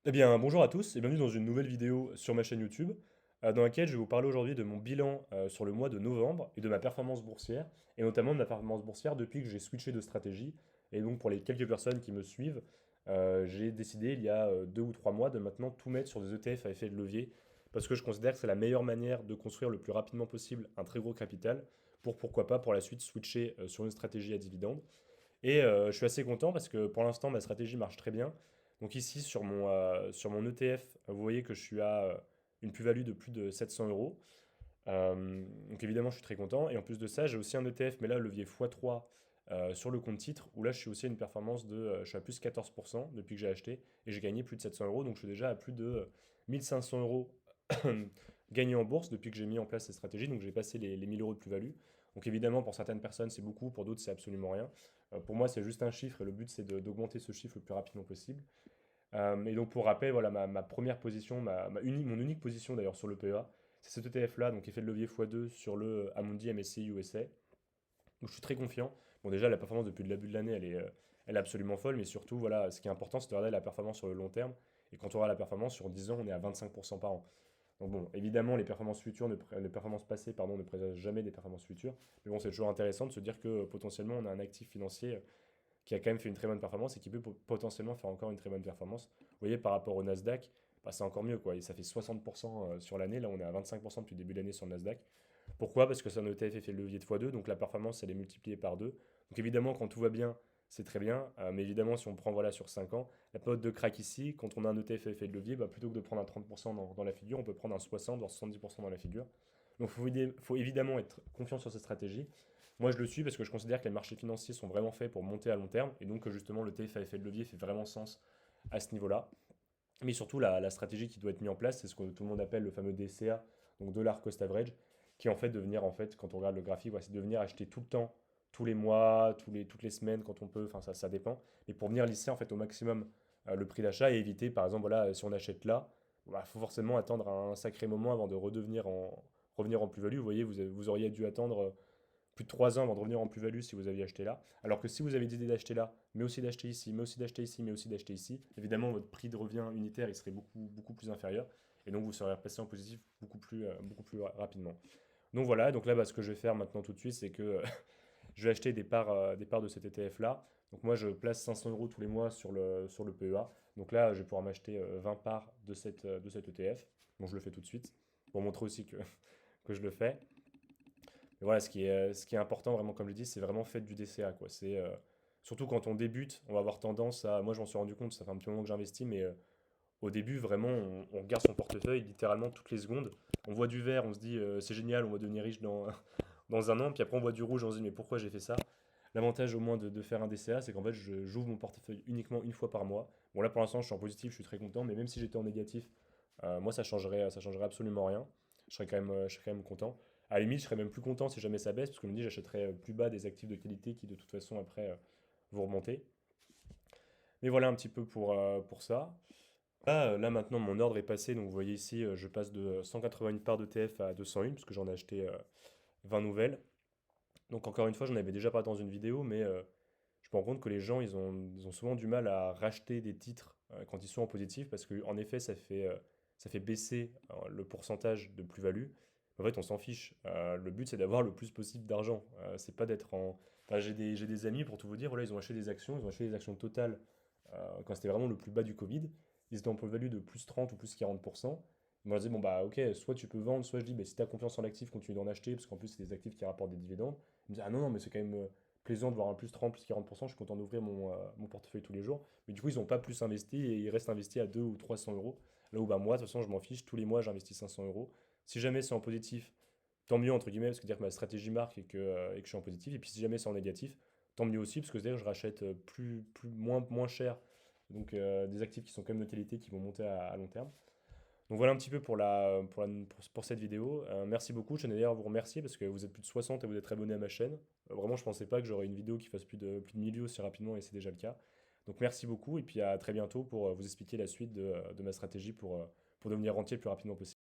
Eh bien, bonjour à tous et bienvenue dans une nouvelle vidéo sur ma chaîne YouTube, dans laquelle je vais vous parler aujourd'hui de mon bilan sur le mois de novembre et de ma performance boursière, et notamment de ma performance boursière depuis que j'ai switché de stratégie. Et donc pour les quelques personnes qui me suivent, j'ai décidé il y a 2 ou 3 mois de maintenant tout mettre sur des ETF à effet de levier, parce que je considère que c'est la meilleure manière de construire le plus rapidement possible un très gros capital, pour pourquoi pas pour la suite switcher sur une stratégie à dividende. Et je suis assez content parce que pour l'instant, ma stratégie marche très bien. Donc ici, sur mon ETF, vous voyez que je suis à une plus-value de plus de 700 euros. Donc évidemment, je suis très content. Et en plus de ça, j'ai aussi un ETF, mais là, levier x3 sur le compte titre, où là, je suis aussi à une performance je suis à plus 14% depuis que j'ai acheté, et j'ai gagné plus de 700 euros. Donc je suis déjà à plus de 1500 euros gagnés en bourse depuis que j'ai mis en place cette stratégie. Donc j'ai passé les 1000 euros de plus-value. Donc évidemment, pour certaines personnes, c'est beaucoup, pour d'autres, c'est absolument rien. Pour moi, c'est juste un chiffre et le but, c'est d'augmenter ce chiffre le plus rapidement possible. Et donc, pour rappel, voilà, ma première position, mon unique position d'ailleurs sur le PEA, c'est cet ETF-là, donc effet de levier x2 sur le Amundi MSCI USA. Donc, je suis très confiant. Bon, déjà, la performance depuis le début de l'année, elle est absolument folle, mais surtout, voilà, ce qui est important, c'est de regarder la performance sur le long terme. Et quand on regarde la performance sur 10 ans, on est à 25% par an. Donc bon, évidemment, les performances passées, pardon, ne présagent jamais des performances futures. Mais bon, c'est toujours intéressant de se dire que potentiellement, on a un actif financier qui a quand même fait une très bonne performance et qui peut potentiellement faire encore une très bonne performance. Vous voyez, par rapport au Nasdaq, bah, c'est encore mieux, quoi. Et ça fait 60% sur l'année. Là, on est à 25% depuis le début de l'année sur le Nasdaq. Pourquoi? Parce que c'est un ETF effet levier de x2, donc la performance, elle est multipliée par 2. Donc évidemment, quand tout va bien, c'est très bien. Mais évidemment, si on prend voilà, sur 5 ans, la période de crack ici, quand on a un ETF effet de levier, bah, plutôt que de prendre un 30% dans la figure, on peut prendre un 60, voire 70% dans la figure. Donc faut évidemment être confiant sur cette stratégie. Moi, je le suis parce que je considère que les marchés financiers sont vraiment faits pour monter à long terme, et donc justement, le TF à effet de levier fait vraiment sens à ce niveau-là. Mais surtout, la stratégie qui doit être mise en place, c'est ce que tout le monde appelle le fameux DCA, donc Dollar Cost Average, qui est en fait de venir, en fait, quand on regarde le graphique, ouais, c'est de venir acheter tout le temps, tous les mois, toutes les semaines, quand on peut, enfin ça dépend, et pour venir lisser en fait au maximum le prix d'achat et éviter, par exemple, voilà, si on achète là, il faut forcément attendre un sacré moment avant de revenir en plus-value. Vous voyez, vous auriez dû attendre plus de 3 ans avant de revenir en plus-value si vous aviez acheté là. Alors que si vous avez décidé d'acheter là, mais aussi d'acheter ici, mais aussi d'acheter ici, mais aussi d'acheter ici, évidemment votre prix de revient unitaire il serait beaucoup, beaucoup plus inférieur. Et donc vous serez repassé en positif beaucoup plus rapidement. Donc voilà, donc là ce que je vais faire maintenant tout de suite, c'est que je vais acheter des parts de cet ETF là. Donc moi je place 500 euros tous les mois sur le PEA. Donc là je vais pouvoir m'acheter 20 parts de cet ETF. Donc je le fais tout de suite pour montrer aussi que je le fais. Mais voilà, ce qui est important, vraiment, comme je l'ai dit, c'est vraiment fait du DCA, quoi. Surtout quand on débute, on va avoir tendance à. Moi, je m'en suis rendu compte, ça fait un petit moment que j'investis, mais au début, vraiment, on regarde son portefeuille littéralement toutes les secondes. On voit du vert, on se dit c'est génial, on va devenir riche dans un an, puis après on voit du rouge, on se dit mais pourquoi j'ai fait ça? L'avantage au moins de faire un DCA, c'est qu'en fait, j'ouvre mon portefeuille uniquement une fois par mois. Bon, là pour l'instant, je suis en positif, je suis très content, mais même si j'étais en négatif, moi, ça changerait absolument rien. Je serais quand même content. À la limite, je serais même plus content si jamais ça baisse, parce que je me dis, j'achèterais plus bas des actifs de qualité qui, de toute façon, après, vont remonter. Mais voilà un petit peu pour ça. Là, maintenant, mon ordre est passé. Donc, vous voyez ici, je passe de 181 parts de TF à 201, parce que j'en ai acheté 20 nouvelles. Donc, encore une fois, j'en avais déjà parlé dans une vidéo, mais je me rends compte que les gens, ils ont souvent du mal à racheter des titres quand ils sont en positif, parce qu'en effet, ça fait baisser le pourcentage de plus-value. En fait, on s'en fiche. Le but, c'est d'avoir le plus possible d'argent. C'est pas d'être en. Enfin, j'ai des amis, pour tout vous dire, voilà, ils ont acheté des actions totales quand c'était vraiment le plus bas du Covid. Ils étaient en plus-value de plus 30 ou plus 40%. Moi, je disais, bon, bah, ok, soit tu peux vendre, soit je dis, bah, si tu as confiance en l'actif, continue d'en acheter, parce qu'en plus, c'est des actifs qui rapportent des dividendes. Ils me disaient, ah non, non, mais c'est quand même plaisant de voir un plus 30, plus 40%, je suis content d'ouvrir mon portefeuille tous les jours. Mais du coup, ils n'ont pas plus investi et ils restent investis à 2 ou 300 euros. Là où bah, moi, de toute façon, je m'en fiche, tous les mois, j'investis 500 euros. Si jamais c'est en positif, tant mieux, entre guillemets, parce que dire que ma stratégie marque et que je suis en positif. Et puis si jamais c'est en négatif, tant mieux aussi, parce que c'est-à-dire que je rachète moins cher. Donc des actifs qui sont quand même de qualité, qui vont monter à long terme. Donc voilà un petit peu pour cette vidéo. Merci beaucoup. Je tenais d'ailleurs à vous remercier parce que vous êtes plus de 60 et vous êtes abonnés à ma chaîne. Vraiment, je pensais pas que j'aurais une vidéo qui fasse plus de 1000 vues aussi rapidement et c'est déjà le cas. Donc merci beaucoup et puis à très bientôt pour vous expliquer la suite de ma stratégie pour devenir rentier le plus rapidement possible.